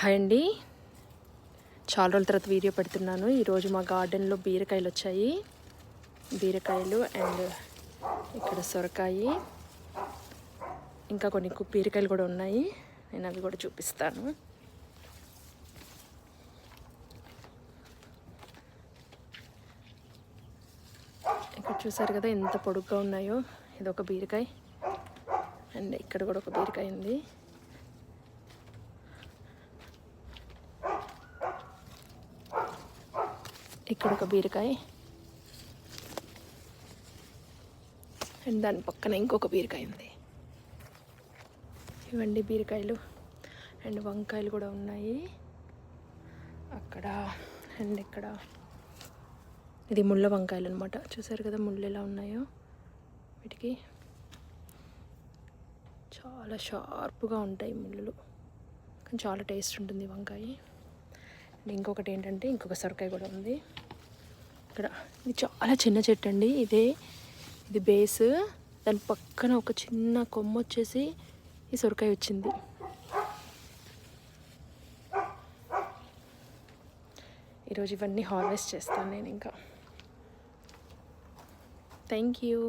Hi అండి, చాలా రోజుల తర్వాత వీడియో పెడుతున్నాను. ఈరోజు మా గార్డెన్లో బీరకాయలు వచ్చాయి. బీరకాయలు అండ్ ఇక్కడ సొరకాయ, ఇంకా కొన్ని బీరకాయలు కూడా ఉన్నాయి. నేను అవి కూడా చూపిస్తాను. ఇక్కడ చూసారు కదా ఎంత పొడుగ్గా ఉన్నాయో. ఇది ఒక బీరకాయ అండ్ ఇక్కడ కూడా ఒక బీరకాయ ఉంది. ఇక్కడ ఒక బీరకాయ అండ్ దాని పక్కన ఇంకొక బీరకాయ ఉంది. ఇవండి బీరకాయలు అండ్ వంకాయలు కూడా ఉన్నాయి అక్కడ అండ్ ఇక్కడ. ఇది ముళ్ళ వంకాయలు అనమాట. చూసారు కదా ముళ్ళు ఎలా ఉన్నాయో. వీటికి చాలా షార్ప్గా ఉంటాయి ముళ్ళు, కానీ చాలా టేస్ట్ ఉంటుంది వంకాయ. అండ్ ఇంకొకటి ఏంటంటే ఇంకొక సొరకాయ కూడా ఉంది ఇక్కడ. ఇది చాలా చిన్న చెట్టు అండి. ఇది బేస్, దాని పక్కన ఒక చిన్న కొమ్మ వచ్చేసి ఈ సొరకాయ వచ్చింది. ఈరోజు ఇవన్నీ హార్వెస్ట్ చేస్తాను నేను ఇంకా. Thank you.